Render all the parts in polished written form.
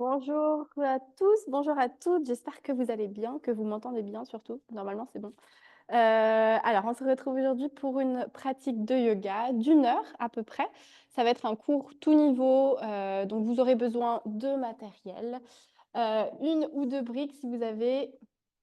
Bonjour à tous, bonjour à toutes. J'espère que vous allez bien, que vous m'entendez bien surtout. Normalement, c'est bon. Alors, on se retrouve aujourd'hui pour une pratique de yoga d'1 heure à peu près. Ça va être un cours tout niveau, donc vous aurez besoin de matériel, 1 ou 2 briques si vous avez,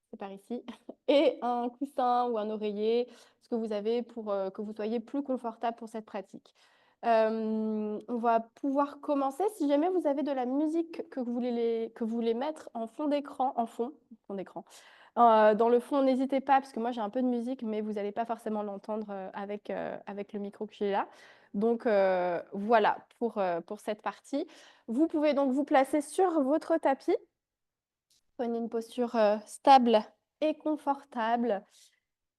c'est par ici, et un coussin ou un oreiller, ce que vous avez pour que vous soyez plus confortable pour cette pratique. On va pouvoir commencer. Si jamais vous avez de la musique que vous voulez mettre en fond d'écran, fond d'écran, dans le fond, n'hésitez pas, parce que moi j'ai un peu de musique, mais vous n'allez pas forcément l'entendre avec le micro que j'ai là. Donc voilà pour cette partie. Vous pouvez donc vous placer sur votre tapis. Prenez une posture stable et confortable.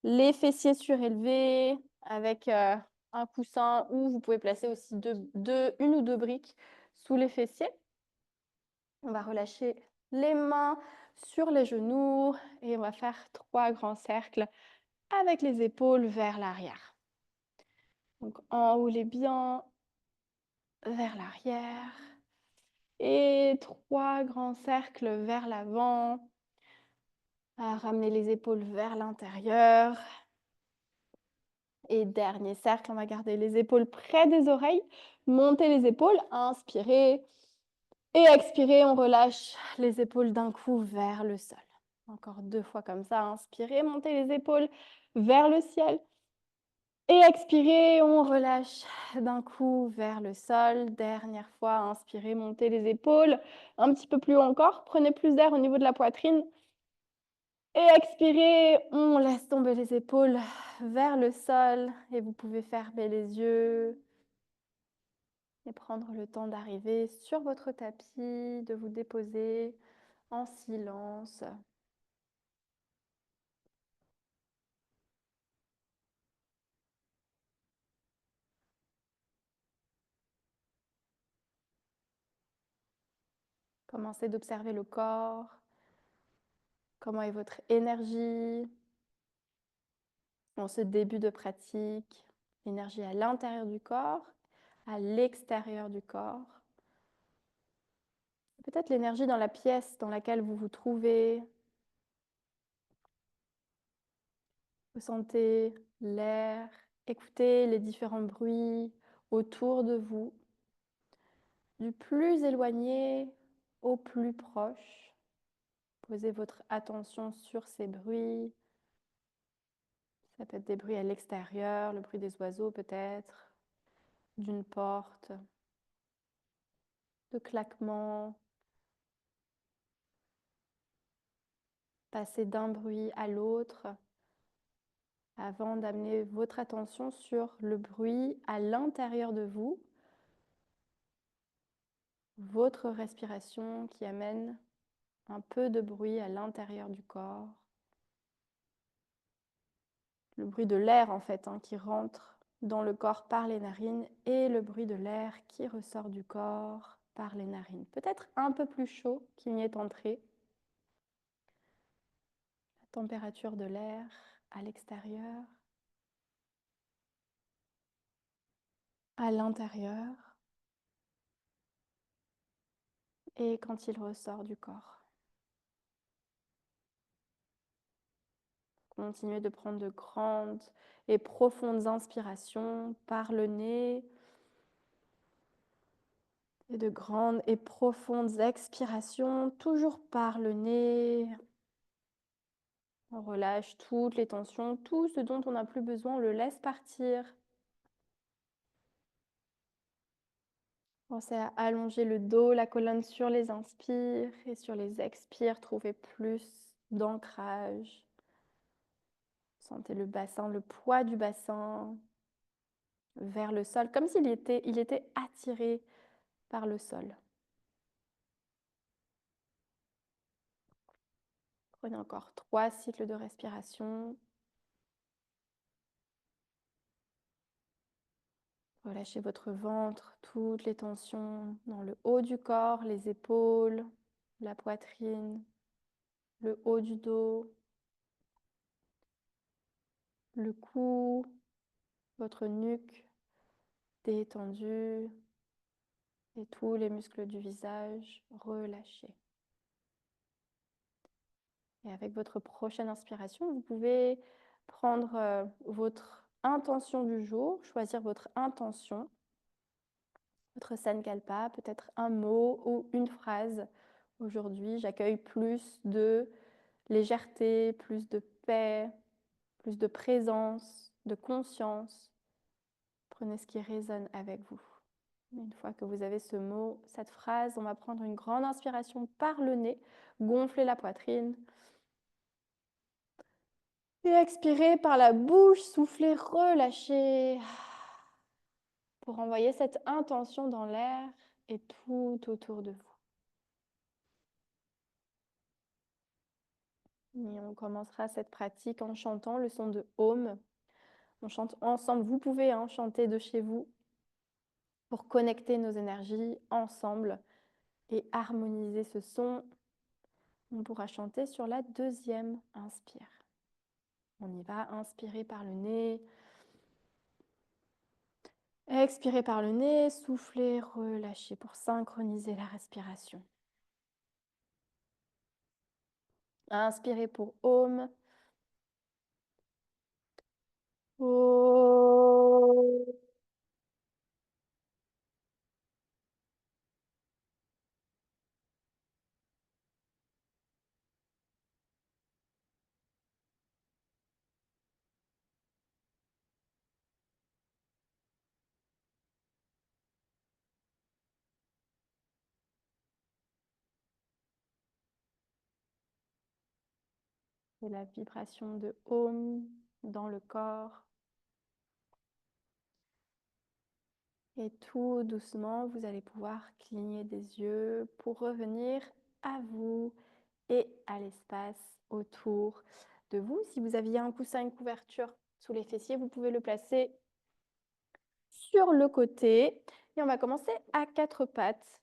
Les fessiers surélevés avec un coussin ou vous pouvez placer aussi 1 ou 2 briques sous les fessiers. On va relâcher les mains sur les genoux et on va faire 3 grands cercles avec les épaules vers l'arrière. Donc enroulez bien vers l'arrière et 3 grands cercles vers l'avant. Ramenez les épaules vers l'intérieur. Et dernier cercle, on va garder les épaules près des oreilles. Montez les épaules, inspirez. Et expirez, on relâche les épaules d'un coup vers le sol. Encore 2 fois comme ça, inspirez, montez les épaules vers le ciel. Et expirez, on relâche d'un coup vers le sol. Dernière fois, inspirez, montez les épaules. Un petit peu plus haut encore, prenez plus d'air au niveau de la poitrine. Et expirez, on laisse tomber les épaules vers le sol et vous pouvez fermer les yeux et prendre le temps d'arriver sur votre tapis, de vous déposer en silence. Commencez d'observer le corps, comment est votre énergie en ce début de pratique, l'énergie à l'intérieur du corps, à l'extérieur du corps. Peut-être l'énergie dans la pièce dans laquelle vous vous trouvez. Ressentez l'air, écoutez les différents bruits autour de vous, du plus éloigné au plus proche. Posez votre attention sur ces bruits. Ça peut être des bruits à l'extérieur, le bruit des oiseaux peut-être, d'une porte, de claquements. Passez d'un bruit à l'autre avant d'amener votre attention sur le bruit à l'intérieur de vous, votre respiration qui amène un peu de bruit à l'intérieur du corps. Le bruit de l'air en fait qui rentre dans le corps par les narines et le bruit de l'air qui ressort du corps par les narines. Peut-être un peu plus chaud qu'il n'y est entré. La température de l'air à l'extérieur, à l'intérieur et quand il ressort du corps. Continuez de prendre de grandes et profondes inspirations par le nez et de grandes et profondes expirations, toujours par le nez. On relâche toutes les tensions, tout ce dont on n'a plus besoin, on le laisse partir. Pensez à allonger le dos, la colonne sur les inspires et sur les expires, trouvez plus d'ancrage. Sentez le bassin, le poids du bassin vers le sol, comme s'il était attiré par le sol. Prenez encore 3 cycles de respiration. Relâchez votre ventre, toutes les tensions dans le haut du corps, les épaules, la poitrine, le haut du dos, le cou, votre nuque détendue. Et tous les muscles du visage relâchés. Et avec votre prochaine inspiration, vous pouvez prendre votre intention du jour, choisir votre intention, votre sankalpa, peut-être un mot ou une phrase. Aujourd'hui, j'accueille plus de légèreté, plus de paix, plus de présence, de conscience. Prenez ce qui résonne avec vous. Une fois que vous avez ce mot, cette phrase, on va prendre une grande inspiration par le nez, gonfler la poitrine. Et expirez par la bouche, soufflez, relâchez. Pour envoyer cette intention dans l'air et tout autour de vous. Et on commencera cette pratique en chantant le son de Om. On chante ensemble. Vous pouvez chanter de chez vous pour connecter nos énergies ensemble et harmoniser ce son. On pourra chanter sur la deuxième inspire. On y va, inspirez par le nez. Expirez par le nez, soufflez, relâchez pour synchroniser la respiration. Inspirez pour Om. Om. Et la vibration de Om dans le corps. Et tout doucement, vous allez pouvoir cligner des yeux pour revenir à vous et à l'espace autour de vous. Si vous aviez un coussin, une couverture sous les fessiers, vous pouvez le placer sur le côté. Et on va commencer à quatre pattes.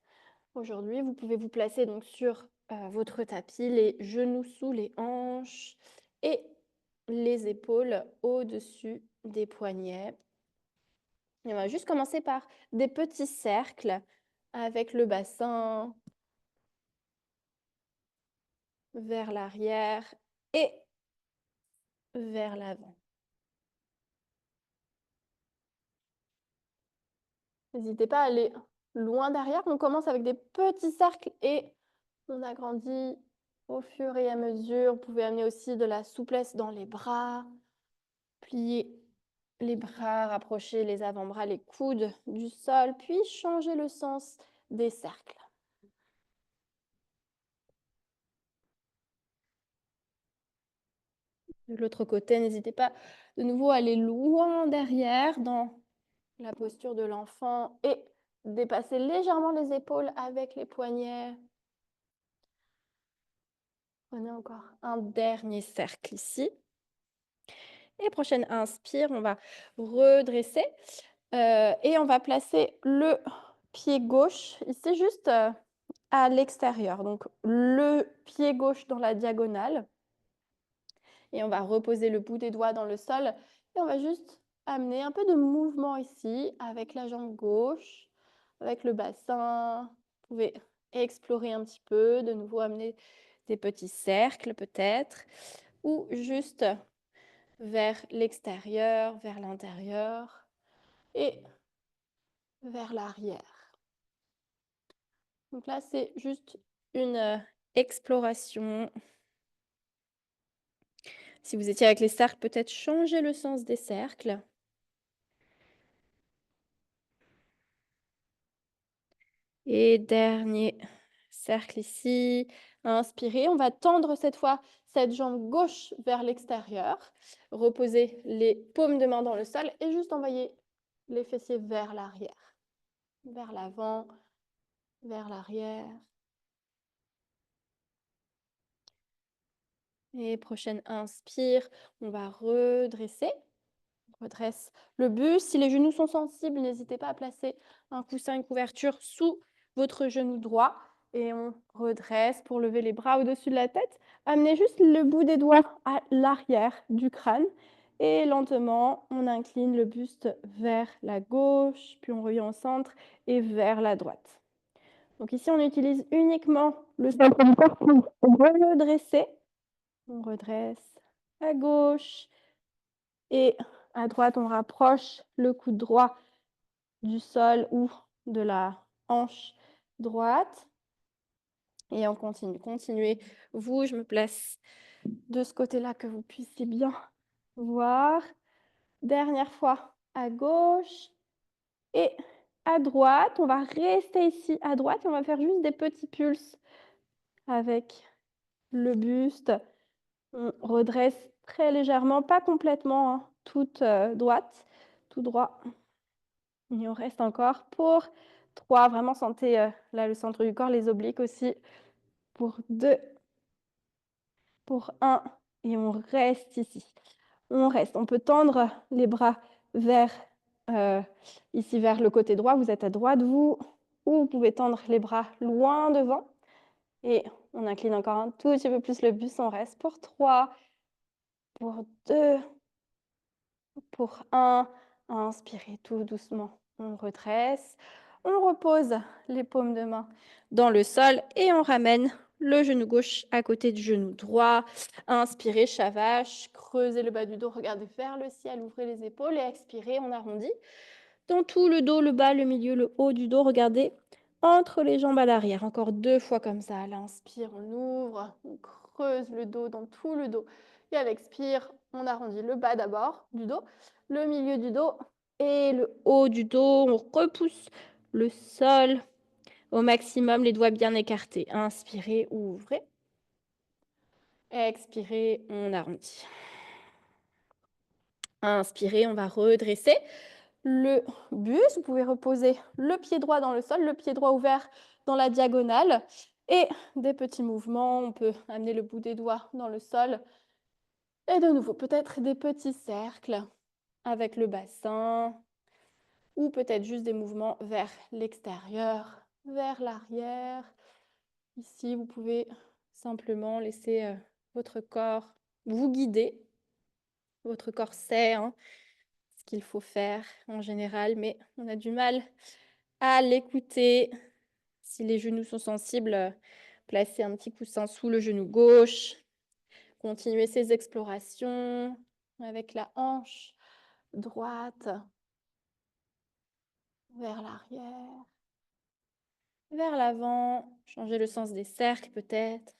Aujourd'hui, vous pouvez vous placer donc sur votre tapis, les genoux sous les hanches et les épaules au-dessus des poignets. Et on va juste commencer par des petits cercles avec le bassin vers l'arrière et vers l'avant. N'hésitez pas à aller loin derrière. On commence avec des petits cercles et on agrandit au fur et à mesure. Vous pouvez amener aussi de la souplesse dans les bras. Plier les bras, rapprocher les avant-bras, les coudes du sol, puis changer le sens des cercles. De l'autre côté, n'hésitez pas de nouveau à aller loin derrière dans la posture de l'enfant et dépasser légèrement les épaules avec les poignets. Prenez encore un dernier cercle ici. Et prochaine inspire, on va redresser et on va placer le pied gauche ici juste à l'extérieur. Donc le pied gauche dans la diagonale. Et on va reposer le bout des doigts dans le sol. Et on va juste amener un peu de mouvement ici avec la jambe gauche, avec le bassin. Vous pouvez explorer un petit peu, de nouveau amener des petits cercles peut-être, ou juste vers l'extérieur, vers l'intérieur et vers l'arrière. Donc là, c'est juste une exploration. Si vous étiez avec les cercles, peut-être changer le sens des cercles. Et dernier cercle ici. Inspirez. On va tendre cette fois cette jambe gauche vers l'extérieur. Reposez les paumes de main dans le sol et juste envoyer les fessiers vers l'arrière, vers l'avant, vers l'arrière. Et prochaine inspire, on va redresser. On redresse le buste. Si les genoux sont sensibles, n'hésitez pas à placer un coussin, une couverture sous votre genou droit. Et on redresse pour lever les bras au-dessus de la tête. Amenez juste le bout des doigts à l'arrière du crâne Et lentement, on incline le buste vers la gauche, puis on revient au centre et vers la droite. Donc ici, on utilise uniquement le centre du corps pour redresser. On redresse à gauche et à droite, on rapproche le coude droit du sol ou de la hanche droite. Et on continue. Continuez. Vous, je me place de ce côté-là que vous puissiez bien voir. Dernière fois à gauche et à droite. On va rester ici à droite et on va faire juste des petits pulses avec le buste. On redresse très légèrement, pas complètement, hein, toute droite, tout droit. Et on reste encore pour 3. Vraiment, sentez là le centre du corps, les obliques aussi. Pour 2, pour 1. Et on reste ici. On reste. On peut tendre les bras vers ici vers le côté droit. Vous êtes à droite de vous. Ou vous pouvez tendre les bras loin devant. Et on incline encore un tout petit peu plus le buste. On reste pour 3, pour 2, pour 1. Inspirez tout doucement. On redresse. On repose les paumes de main dans le sol et on ramène le genou gauche à côté du genou droit. Inspirez, chat vache, creusez le bas du dos, regardez vers le ciel, ouvrez les épaules et expirez, on arrondit. Dans tout le dos, le bas, le milieu, le haut du dos, regardez entre les jambes à l'arrière. Encore 2 fois comme ça. À l'inspire, on ouvre, on creuse le dos dans tout le dos. Et à l'expire, on arrondit le bas d'abord du dos, le milieu du dos et le haut du dos. On repousse le sol au maximum, les doigts bien écartés. Inspirez, ouvrez. Expirez, on arrondit. Inspirez, on va redresser le buste. Vous pouvez reposer le pied droit dans le sol, le pied droit ouvert dans la diagonale. Et des petits mouvements, on peut amener le bout des doigts dans le sol. Et de nouveau, peut-être des petits cercles avec le bassin. Ou peut-être juste des mouvements vers l'extérieur, vers l'arrière. Ici, vous pouvez simplement laisser votre corps vous guider. Votre corps sait ce qu'il faut faire en général, mais on a du mal à l'écouter. Si les genoux sont sensibles, placez un petit coussin sous le genou gauche. Continuez ces explorations avec la hanche droite vers l'arrière, vers l'avant. Changez le sens des cercles peut-être.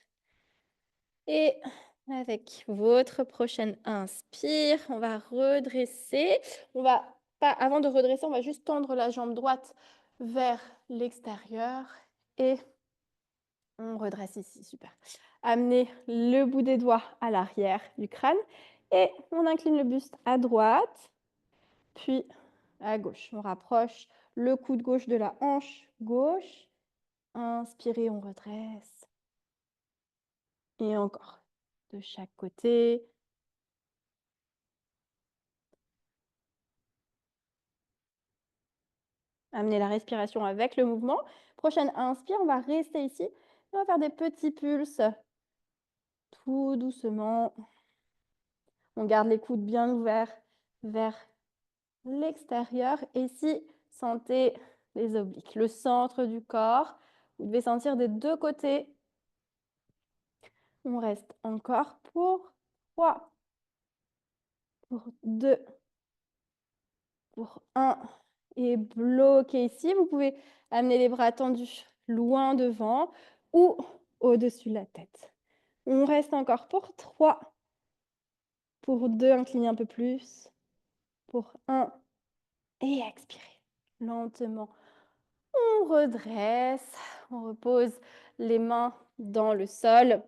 Et avec votre prochaine inspire, on va redresser. Avant de redresser, on va juste tendre la jambe droite vers l'extérieur et on redresse ici, super. Amenez le bout des doigts à l'arrière du crâne et on incline le buste à droite, puis à gauche. On rapproche le coude gauche de la hanche gauche. Inspirez, on redresse. Et encore, de chaque côté. Amenez la respiration avec le mouvement. Prochaine inspire, on va rester ici. Et on va faire des petits pulses tout doucement. On garde les coudes bien ouverts vers l'extérieur. Et ici, sentez les obliques, le centre du corps. Vous devez sentir des deux côtés. On reste encore pour 3, pour 2, pour 1. Et bloquez ici. Vous pouvez amener les bras tendus loin devant ou au-dessus de la tête. On reste encore pour 3, pour 2, inclinez un peu plus, pour 1 et expirez lentement. On redresse, on repose les mains dans le sol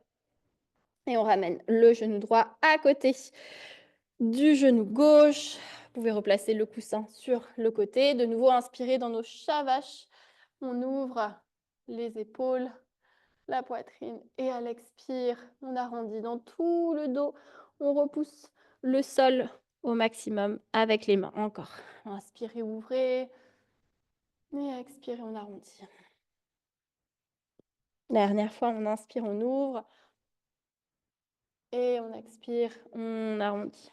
et on ramène le genou droit à côté du genou gauche. Vous pouvez replacer le coussin sur le côté. De nouveau, inspirez dans nos chavaches. On ouvre les épaules, la poitrine et à l'expire, on arrondit dans tout le dos. On repousse le sol au maximum avec les mains. Encore. Inspirez, ouvrez. Et expirez, on arrondit. Dernière fois, on inspire, on ouvre. Et on expire, on arrondit.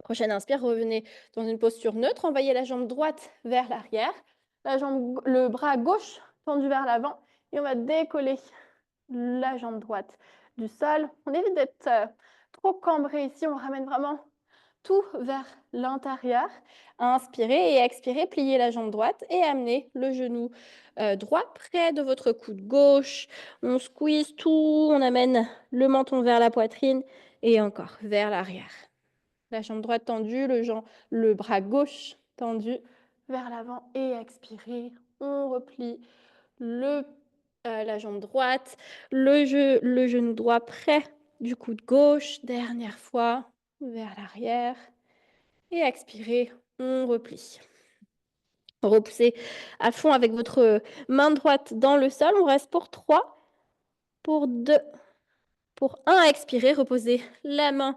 Prochaine inspire, revenez dans une posture neutre. Envoyez la jambe droite vers l'arrière, le bras gauche tendu vers l'avant et on va décoller la jambe droite du sol. On évite d'être trop cambré ici. On ramène vraiment tout vers l'intérieur. Inspirez et expirez, pliez la jambe droite et amenez le genou droit près de votre coude gauche. On squeeze tout, on amène le menton vers la poitrine et encore vers l'arrière. La jambe droite tendue, le bras gauche tendu vers l'avant et expirez. On replie la jambe droite, le genou droit près du coude gauche. Dernière fois, vers l'arrière. Et expirez, on replie. Repoussez à fond avec votre main droite dans le sol. On reste pour 3, pour 2, pour 1. Expirez, reposez la main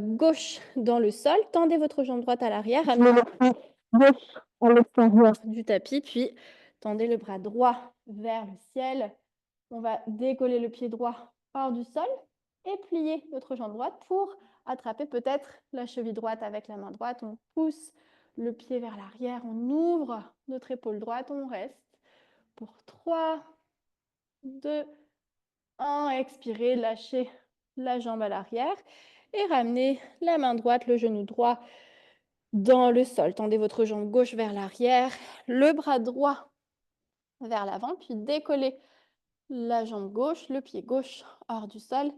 gauche dans le sol. Tendez votre jambe droite à l'arrière. Amenez le pied gauche à l'extérieur du tapis. Puis tendez le bras droit vers le ciel. On va décoller le pied droit hors du sol et plier notre jambe droite pour attraper peut-être la cheville droite avec la main droite. On pousse le pied vers l'arrière, on ouvre notre épaule droite, on reste pour 3, 2, 1. Expirez, lâchez la jambe à l'arrière et ramenez la main droite, le genou droit dans le sol. Tendez votre jambe gauche vers l'arrière, le bras droit vers l'avant, puis décollez la jambe gauche, le pied gauche hors du sol.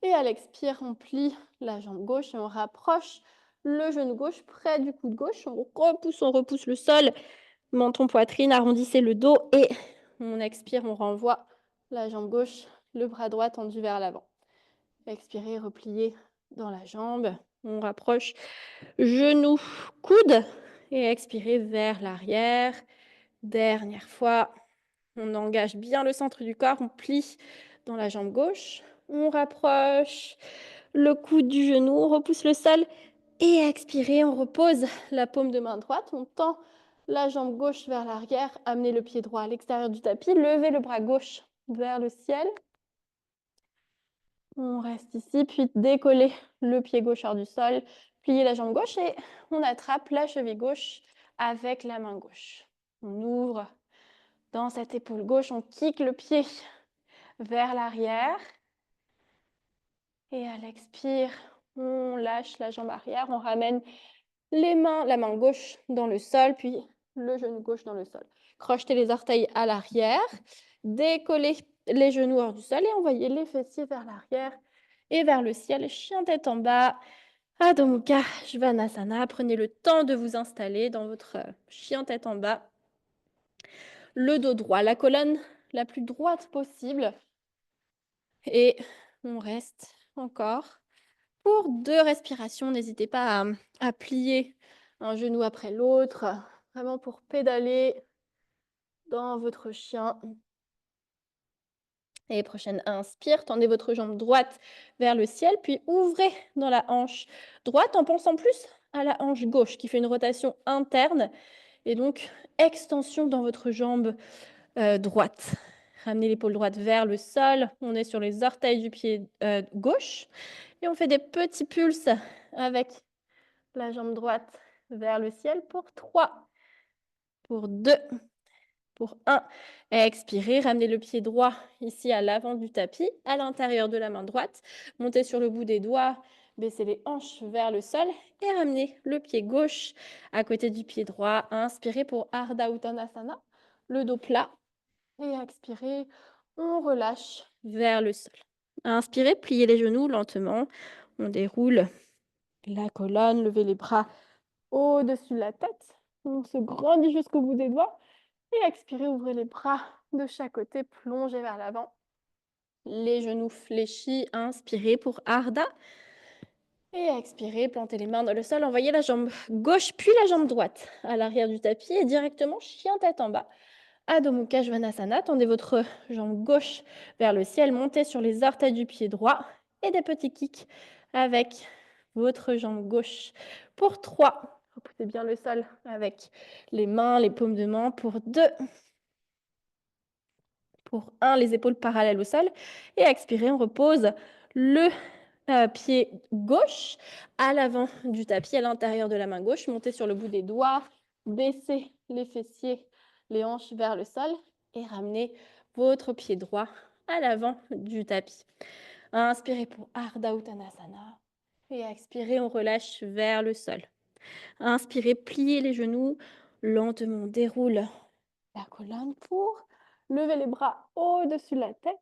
Et à l'expire, on plie la jambe gauche et on rapproche le genou gauche près du coude gauche. On repousse le sol, menton, poitrine, arrondissez le dos et on expire, on renvoie la jambe gauche, le bras droit tendu vers l'avant. Expirez, repliez dans la jambe. On rapproche genou, coude et expirez vers l'arrière. Dernière fois. On engage bien le centre du corps, on plie dans la jambe gauche, on rapproche le coude du genou, on repousse le sol et expirez, on repose la paume de main droite, on tend la jambe gauche vers l'arrière, amenez le pied droit à l'extérieur du tapis, levez le bras gauche vers le ciel. On reste ici, puis décollez le pied gauche hors du sol, pliez la jambe gauche et on attrape la cheville gauche avec la main gauche. On ouvre dans cette épaule gauche, on kick le pied vers l'arrière. Et à l'expire, on lâche la jambe arrière, on ramène la main gauche dans le sol, puis le genou gauche dans le sol. Crochetez les orteils à l'arrière, décollez les genoux hors du sol et envoyez les fessiers vers l'arrière et vers le ciel. Chien tête en bas, Adho Mukha Svanasana. Prenez le temps de vous installer dans votre chien tête en bas. Le dos droit, la colonne la plus droite possible. Et on reste encore pour 2 respirations. N'hésitez pas à plier un genou après l'autre, vraiment pour pédaler dans votre chien. Et prochaine inspire, tendez votre jambe droite vers le ciel, puis ouvrez dans la hanche droite en pensant plus à la hanche gauche qui fait une rotation interne et donc extension dans votre jambe droite. Ramenez l'épaule droite vers le sol, on est sur les orteils du pied gauche et on fait des petits pulses avec la jambe droite vers le ciel pour 3, pour 2, pour 1. Expirez, ramenez le pied droit ici à l'avant du tapis, à l'intérieur de la main droite. Montez sur le bout des doigts, baissez les hanches vers le sol et ramenez le pied gauche à côté du pied droit. Inspirez pour Ardha Uttanasana, le dos plat. Et expirez, on relâche vers le sol. Inspirez, pliez les genoux lentement. On déroule la colonne, levez les bras au-dessus de la tête. On se grandit jusqu'au bout des doigts. Et expirez, ouvrez les bras de chaque côté, plongez vers l'avant. Les genoux fléchis, inspirez pour Ardha. Et expirez, plantez les mains dans le sol, envoyez la jambe gauche puis la jambe droite à l'arrière du tapis et directement chien tête en bas. Adho Mukha Svanasana, tendez votre jambe gauche vers le ciel, montez sur les orteils du pied droit et des petits kicks avec votre jambe gauche. Pour 3, repoussez bien le sol avec les mains, les paumes de main. Pour 2, pour 1, les épaules parallèles au sol. Et expirez, on repose le pied gauche à l'avant du tapis, à l'intérieur de la main gauche. Montez sur le bout des doigts, baissez les fessiers, les hanches vers le sol et ramenez votre pied droit à l'avant du tapis. Inspirez pour Ardha Uttanasana et expirez, on relâche vers le sol. Inspirez, pliez les genoux, lentement déroule la colonne pour lever les bras au-dessus de la tête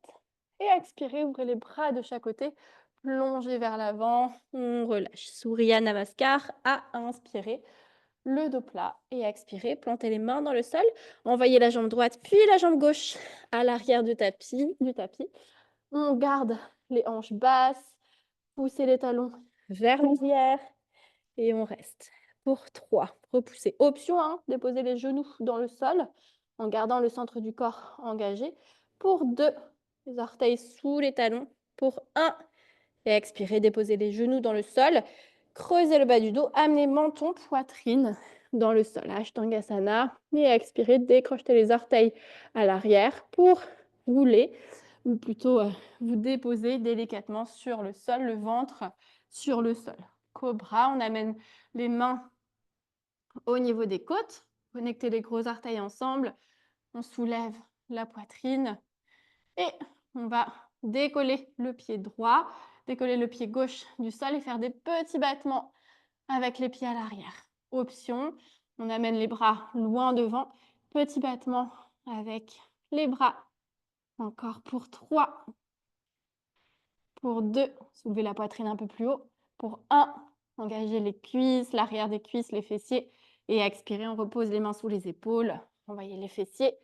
et expirez, ouvrez les bras de chaque côté, plongez vers l'avant, on relâche. Surya Namaskar à inspirer, le dos plat et expirez, plantez les mains dans le sol, envoyez la jambe droite puis la jambe gauche à l'arrière du tapis. On garde les hanches basses, poussez les talons vers l'arrière et on reste. Pour 3, repoussez. Option 1, déposez les genoux dans le sol en gardant le centre du corps engagé. Pour 2, les orteils sous les talons. Pour 1, et expirez, déposez les genoux dans le sol. Creusez le bas du dos, amenez menton, poitrine dans le sol. Ashtangasana. Et expirez, décrochez les orteils à l'arrière pour rouler, ou plutôt vous déposer délicatement sur le sol, le ventre sur le sol. Cobra, on amène les mains au niveau des côtes, connectez les gros orteils ensemble, on soulève la poitrine et on va décoller le pied droit, décoller le pied gauche du sol et faire des petits battements avec les pieds à l'arrière. Option, on amène les bras loin devant, petit battement avec les bras. Encore pour 3, pour 2, soulevez la poitrine un peu plus haut, pour 1, engagez les cuisses, l'arrière des cuisses, les fessiers et expirez, on repose les mains sous les épaules, envoyez les fessiers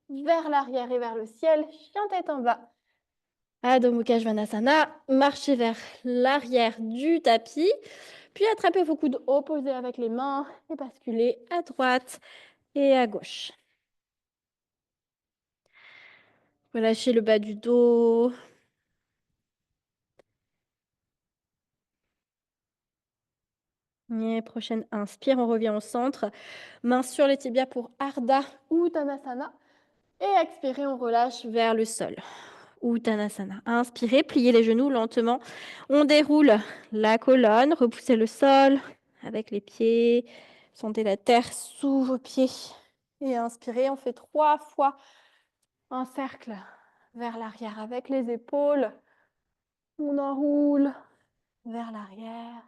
vers l'arrière et vers le ciel, chien tête en bas. Adho Mukha Svanasana, marchez vers l'arrière du tapis, puis attrapez vos coudes opposés avec les mains et basculez à droite et à gauche. Relâchez le bas du dos. Et prochaine inspire, on revient au centre. Main sur les tibias pour Ardha Uttanasana. Et expirez, on relâche vers le sol. Uttanasana. Inspirez, pliez les genoux lentement. On déroule la colonne, repoussez le sol avec les pieds. Sentez la terre sous vos pieds. Et inspirez, on fait 3 fois un cercle vers l'arrière avec les épaules. On enroule vers l'arrière.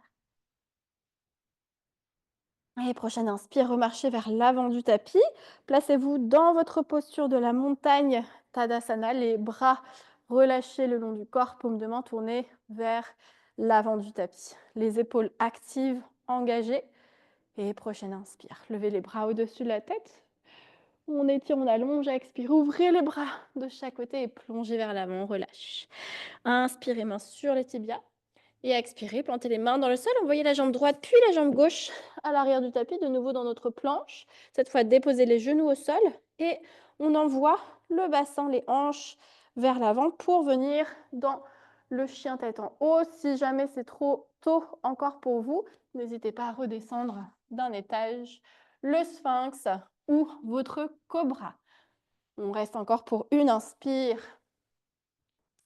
Et prochaine inspire, remarchez vers l'avant du tapis. Placez-vous dans votre posture de la montagne Tadasana, les bras relâchés le long du corps, paume de main tournée vers l'avant du tapis. Les épaules actives, engagées. Et prochaine inspire, levez les bras au-dessus de la tête. On étire, on allonge, expire, ouvrez les bras de chaque côté et plongez vers l'avant, on relâche. Inspirez, main sur les tibias. Et expirez, plantez les mains dans le sol, envoyez la jambe droite puis la jambe gauche à l'arrière du tapis, de nouveau dans notre planche. Cette fois, déposez les genoux au sol et on envoie le bassin, les hanches vers l'avant pour venir dans le chien tête en haut. Si jamais c'est trop tôt encore pour vous, n'hésitez pas à redescendre d'un étage, le sphinx ou votre cobra. On reste encore pour une inspire.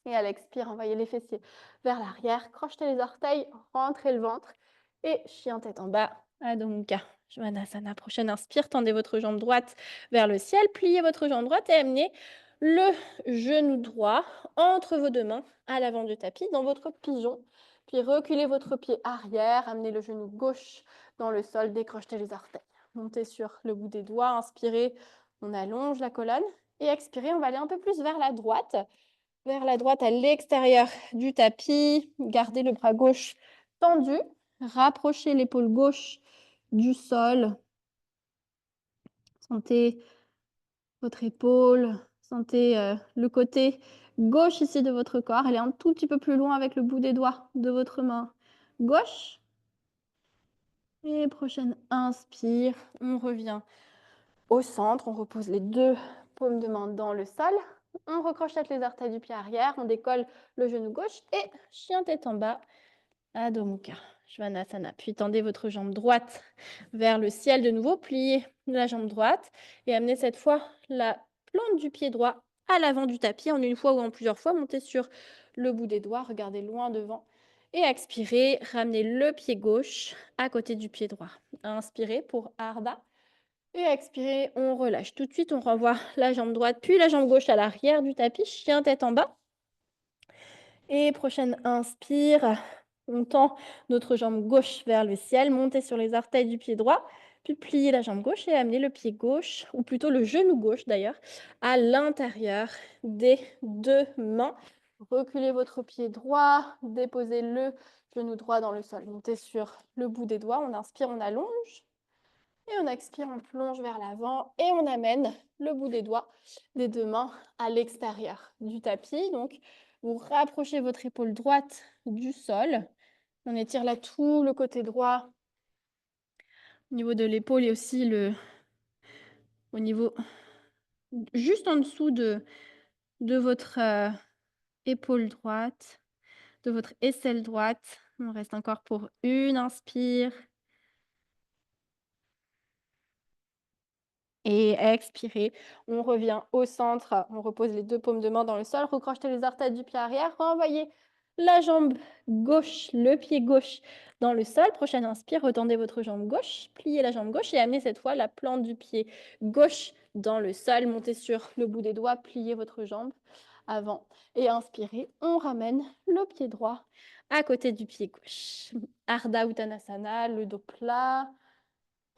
Et à l'expire, envoyez les fessiers vers l'arrière, crochetez les orteils, rentrez le ventre et chien tête en bas, Adho Mukha Svanasana. Prochaine inspire, tendez votre jambe droite vers le ciel, pliez votre jambe droite et amenez le genou droit entre vos deux mains à l'avant du tapis dans votre pigeon. Puis reculez votre pied arrière, amenez le genou gauche dans le sol, décrochetez les orteils. Montez sur le bout des doigts, inspirez, on allonge la colonne et expirez, on va aller un peu plus vers la droite à l'extérieur du tapis. Gardez le bras gauche tendu. Rapprochez l'épaule gauche du sol. Sentez votre épaule. Sentez le côté gauche ici de votre corps. Elle est un tout petit peu plus loin avec le bout des doigts de votre main gauche. Et prochaine inspire, on revient au centre. On repose les deux paumes de main dans le sol. On recrochette les orteils du pied arrière, on décolle le genou gauche et chien tête en bas, Adho Mukha Svanasana. Puis tendez votre jambe droite vers le ciel de nouveau, pliez la jambe droite et amenez cette fois la plante du pied droit à l'avant du tapis en une fois ou en plusieurs fois. Montez sur le bout des doigts, regardez loin devant Et expirez, ramenez le pied gauche à côté du pied droit. Inspirez pour Ardha. Et expirez, on relâche. Tout de suite, on renvoie la jambe droite puis la jambe gauche à l'arrière du tapis, chien tête en bas. Et prochaine inspire, on tend notre jambe gauche vers le ciel, montez sur les orteils du pied droit, puis pliez la jambe gauche et amenez le pied gauche, ou plutôt le genou gauche d'ailleurs, à l'intérieur des deux mains. Reculez votre pied droit, déposez le genou droit dans le sol, montez sur le bout des doigts, on inspire, on allonge. Et on expire, on plonge vers l'avant et on amène le bout des doigts des deux mains à l'extérieur du tapis. Donc, vous rapprochez votre épaule droite du sol. On étire là tout le côté droit au niveau de l'épaule et aussi au niveau juste en dessous de votre épaule droite, de votre aisselle droite. On reste encore pour une inspire. Et expirez, on revient au centre, on repose les deux paumes de main dans le sol, recrochetez les orteils du pied arrière, renvoyez la jambe gauche, le pied gauche dans le sol. Prochaine inspire, retendez votre jambe gauche, pliez la jambe gauche et amenez cette fois la plante du pied gauche dans le sol. Montez sur le bout des doigts, pliez votre jambe avant et inspirez, on ramène le pied droit à côté du pied gauche. Ardha Uttanasana, le dos plat.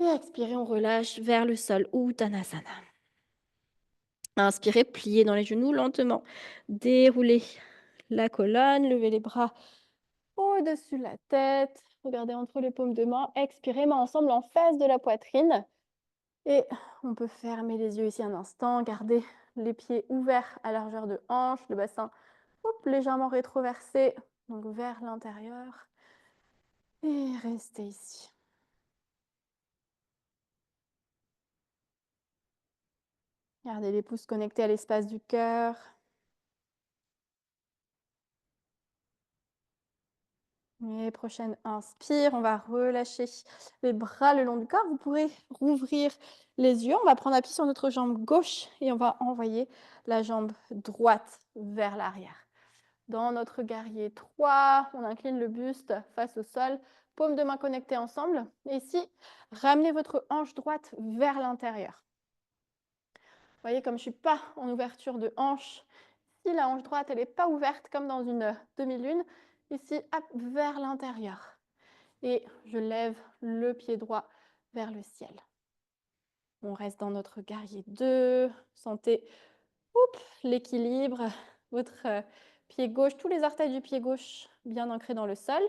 Et expirez, on relâche vers le sol, Uttanasana. Inspirez, pliez dans les genoux lentement. Déroulez la colonne, levez les bras au-dessus de la tête. Regardez entre les paumes de main. Expirez, mains ensemble en face de la poitrine. Et on peut fermer les yeux ici un instant. Gardez les pieds ouverts à largeur de hanche, le bassin légèrement rétroversé, donc vers l'intérieur. Et restez ici. Gardez les pouces connectés à l'espace du cœur. Et prochaine inspire, on va relâcher les bras le long du corps. Vous pourrez rouvrir les yeux. On va prendre appui sur notre jambe gauche et on va envoyer la jambe droite vers l'arrière. Dans notre guerrier 3, on incline le buste face au sol, paumes de main connectées ensemble. Et ici, ramenez votre hanche droite vers l'intérieur. Vous voyez, comme je ne suis pas en ouverture de hanche, si la hanche droite n'est pas ouverte comme dans une demi-lune, ici, hop, vers l'intérieur. Et je lève le pied droit vers le ciel. On reste dans notre guerrier 2. Sentez l'équilibre, votre pied gauche, tous les orteils du pied gauche bien ancrés dans le sol.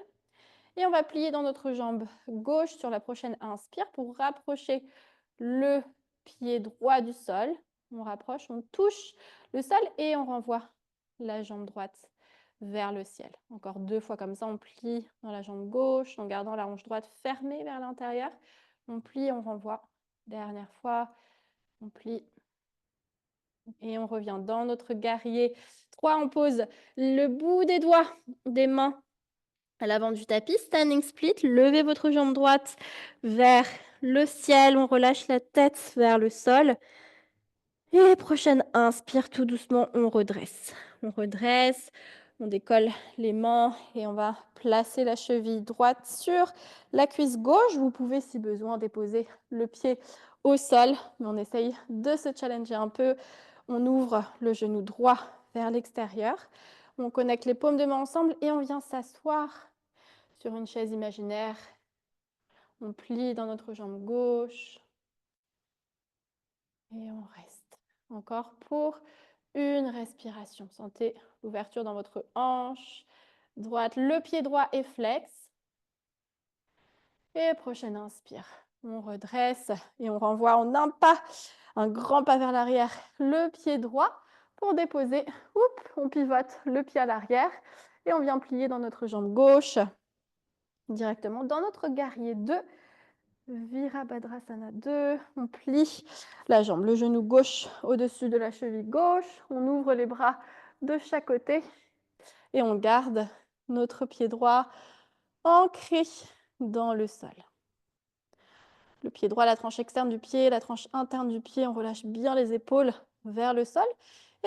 Et on va plier dans notre jambe gauche sur la prochaine inspire pour rapprocher le pied droit du sol. On rapproche, on touche le sol et on renvoie la jambe droite vers le ciel. Encore 2 fois comme ça, on plie dans la jambe gauche en gardant la hanche droite fermée vers l'intérieur. On plie, on renvoie. Dernière fois, on plie et on revient dans notre guerrier 3. On pose le bout des doigts des mains à l'avant du tapis, standing split. Levez votre jambe droite vers le ciel. On relâche la tête vers le sol. Et prochaine inspire, tout doucement, on redresse. On décolle les mains et on va placer la cheville droite sur la cuisse gauche. Vous pouvez, si besoin, déposer le pied au sol, mais on essaye de se challenger un peu. On ouvre le genou droit vers l'extérieur. On connecte les paumes de main ensemble et on vient s'asseoir sur une chaise imaginaire. On plie dans notre jambe gauche et on reste. Encore pour une respiration. Sentez l'ouverture dans votre hanche droite. Le pied droit est flex. Et prochaine inspire. On redresse et on renvoie en un pas, un grand pas vers l'arrière, le pied droit pour déposer. On pivote le pied à l'arrière et on vient plier dans notre jambe gauche directement dans notre guerrier 2. Virabhadrasana 2. On plie la jambe, le genou gauche au-dessus de la cheville gauche. On ouvre les bras de chaque côté et on garde notre pied droit ancré dans le sol. Le pied droit, la tranche externe du pied, la tranche interne du pied. On relâche bien les épaules vers le sol.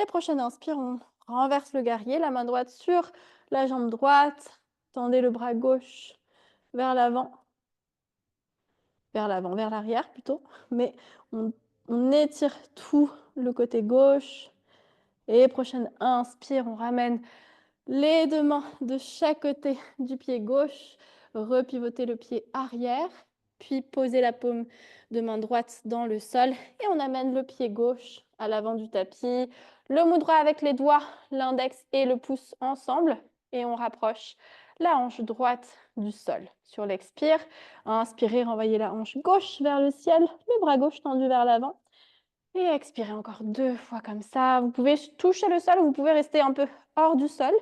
Et prochaine inspire, on renverse le guerrier, la main droite sur la jambe droite. Tendez le bras gauche vers l'avant, vers l'arrière plutôt. Mais on étire tout le côté gauche. Et prochaine inspire, on ramène les deux mains de chaque côté du pied gauche. Repivotez le pied arrière. Puis posez la paume de main droite dans le sol. Et on amène le pied gauche à l'avant du tapis. Le mudra avec les doigts, l'index et le pouce ensemble. Et on rapproche la hanche droite du sol. Sur l'expire, inspirez, renvoyez la hanche gauche vers le ciel, le bras gauche tendu vers l'avant. Et expirez encore 2 fois comme ça. Vous pouvez toucher le sol ou vous pouvez rester un peu hors du sol.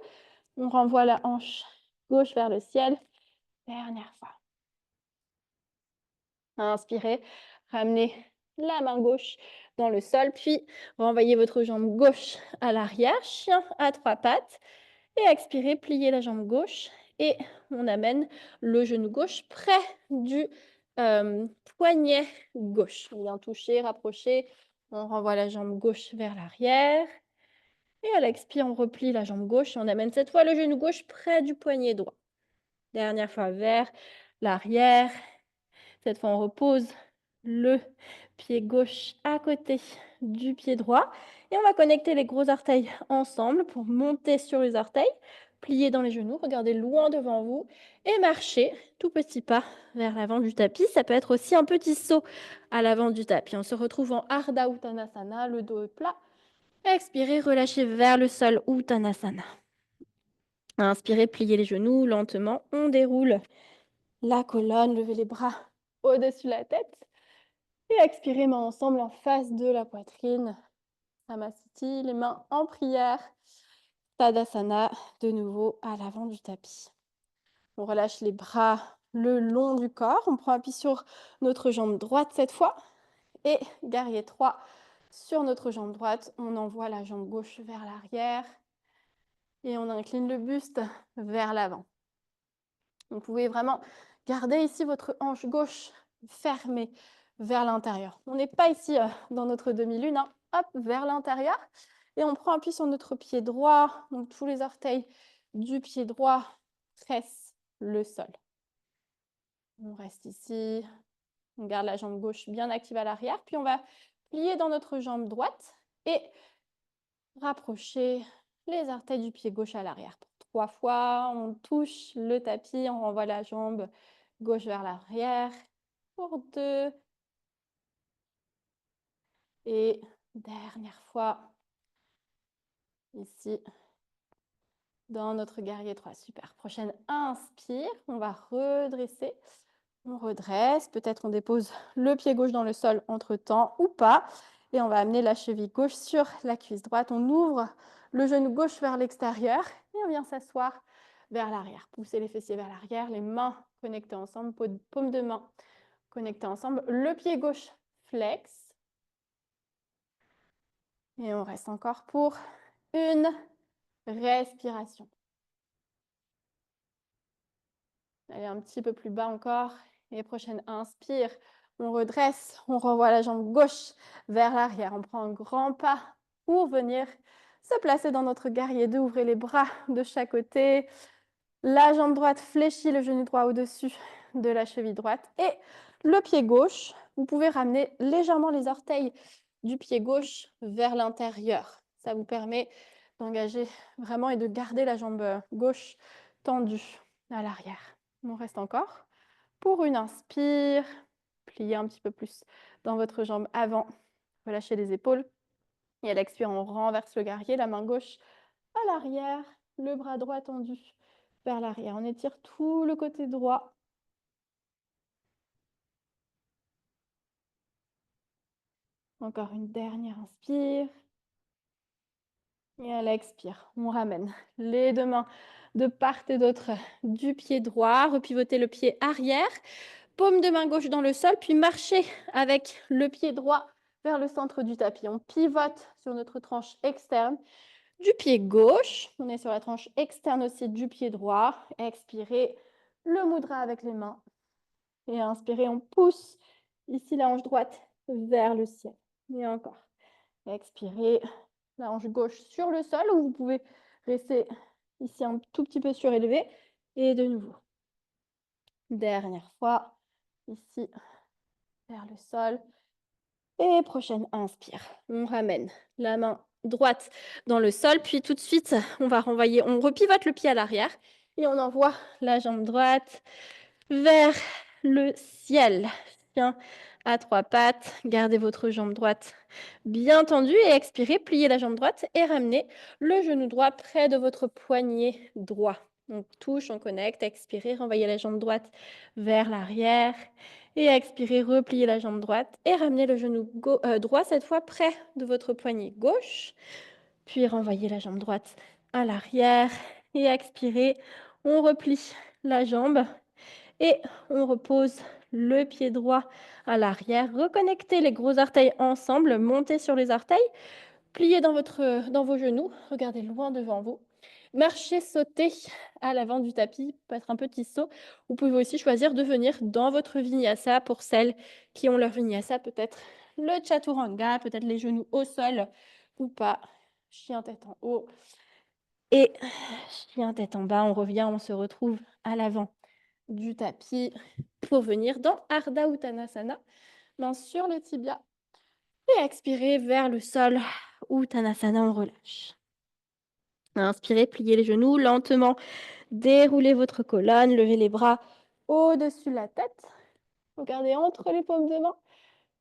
On renvoie la hanche gauche vers le ciel. Dernière fois. Inspirez, ramenez la main gauche dans le sol, puis renvoyez votre jambe gauche à l'arrière, chien à 3 pattes. Et expirez, pliez la jambe gauche et on amène le genou gauche près du poignet gauche. On vient toucher, rapprocher. On renvoie la jambe gauche vers l'arrière. Et à l'expire, on replie la jambe gauche et on amène cette fois le genou gauche près du poignet droit. Dernière fois vers l'arrière. Cette fois, on repose le pied gauche à côté du pied droit. Et on va connecter les gros orteils ensemble pour monter sur les orteils. Plier dans les genoux, regardez loin devant vous et marcher tout petit pas vers l'avant du tapis. Ça peut être aussi un petit saut à l'avant du tapis. On se retrouve en Ardha Uttanasana, le dos est plat. Expirez, relâchez vers le sol, Uttanasana. Inspirez, pliez les genoux lentement. On déroule la colonne, levez les bras au-dessus de la tête. Et expirez, mains ensemble en face de la poitrine. Samasthiti, les mains en prière. Tadasana, de nouveau à l'avant du tapis. On relâche les bras le long du corps. On prend appui sur notre jambe droite cette fois. Et guerrier 3 sur notre jambe droite. On envoie la jambe gauche vers l'arrière. Et on incline le buste vers l'avant. Vous pouvez vraiment garder ici votre hanche gauche fermée vers l'intérieur. On n'est pas ici dans notre demi-lune, hein. Hop, vers l'intérieur. Et on prend appui sur notre pied droit. Donc tous les orteils du pied droit pressent le sol. On reste ici. On garde la jambe gauche bien active à l'arrière. Puis on va plier dans notre jambe droite et rapprocher les orteils du pied gauche à l'arrière. 3 fois, on touche le tapis, on renvoie la jambe gauche vers l'arrière. Pour 2. Et dernière fois, ici, dans notre guerrier 3. Super. Prochaine inspire, on va redresser. On redresse, peut-être on dépose le pied gauche dans le sol entre-temps ou pas. Et on va amener la cheville gauche sur la cuisse droite. On ouvre le genou gauche vers l'extérieur et on vient s'asseoir vers l'arrière. Poussez les fessiers vers l'arrière, les mains connectées ensemble, paume de main connectées ensemble. Le pied gauche flex. Et on reste encore pour une respiration. Allez, un petit peu plus bas encore. Et prochaine inspire, on redresse, on renvoie la jambe gauche vers l'arrière. On prend un grand pas pour venir se placer dans notre guerrier 2. Ouvrez les bras de chaque côté. La jambe droite fléchit, le genou droit au-dessus de la cheville droite. Et le pied gauche, vous pouvez ramener légèrement les orteils du pied gauche vers l'intérieur. Ça vous permet d'engager vraiment et de garder la jambe gauche tendue à l'arrière. On reste encore. Pour une inspire, pliez un petit peu plus dans votre jambe avant. Relâchez les épaules. Et à l'expire, on renverse le guerrier, la main gauche à l'arrière, le bras droit tendu vers l'arrière. On étire tout le côté droit. Encore une dernière inspire. Et à l'expire, on ramène les deux mains de part et d'autre du pied droit. Repivotez le pied arrière. Paume de main gauche dans le sol, puis marchez avec le pied droit vers le centre du tapis. On pivote sur notre tranche externe du pied gauche. On est sur la tranche externe aussi du pied droit. Expirez le mudra avec les mains. Et inspirez, on pousse ici la hanche droite vers le ciel. Et encore. Expirez, la hanche gauche sur le sol, ou vous pouvez rester ici un tout petit peu surélevé. Et de nouveau. Dernière fois, ici, vers le sol. Et prochaine inspire. On ramène la main droite dans le sol, puis tout de suite, on va renvoyer, on repivote le pied à l'arrière et on envoie la jambe droite vers le ciel. Chien à trois pattes, gardez votre jambe droite bien tendue et expirez, pliez la jambe droite et ramenez le genou droit près de votre poignet droit. On touche, on connecte, expirez, renvoyez la jambe droite vers l'arrière et expirez, repliez la jambe droite et ramenez le genou droit cette fois près de votre poignet gauche. Puis renvoyez la jambe droite à l'arrière et expirez, on replie la jambe et on repose le pied droit à l'arrière. Reconnectez les gros orteils ensemble, montez sur les orteils, pliez dans vos genoux, regardez loin devant vous. Marchez, sautez à l'avant du tapis, peut-être un petit saut. Vous pouvez aussi choisir de venir dans votre vinyasa pour celles qui ont leur vinyasa, peut-être le chaturanga, peut-être les genoux au sol ou pas. Chien tête en haut et chien tête en bas. On revient, on se retrouve à l'avant du tapis pour venir dans Ardha Uttanasana, main sur le tibia et expirez vers le sol. Uttanasana, on relâche. Inspirez, pliez les genoux lentement, déroulez votre colonne, levez les bras au-dessus de la tête, regardez entre les paumes de main,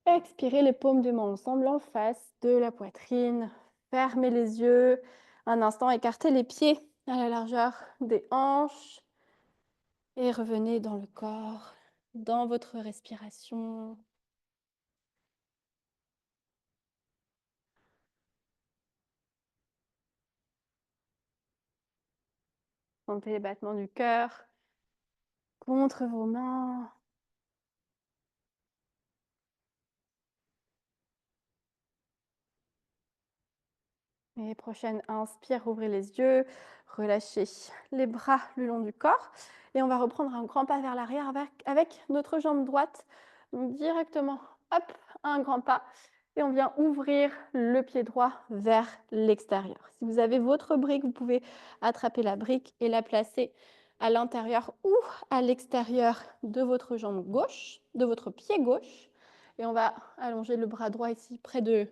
expirez les paumes de main ensemble en face de la poitrine, fermez les yeux, un instant, écartez les pieds à la largeur des hanches et revenez dans le corps, dans votre respiration. Sentez les battements du cœur contre vos mains. Et prochaine inspire, ouvrez les yeux, relâchez les bras le long du corps. Et on va reprendre un grand pas vers l'arrière avec notre jambe droite. Donc directement, hop, un grand pas. Et on vient ouvrir le pied droit vers l'extérieur. Si vous avez votre brique, vous pouvez attraper la brique et la placer à l'intérieur ou à l'extérieur de votre jambe gauche, de votre pied gauche. Et on va allonger le bras droit ici près de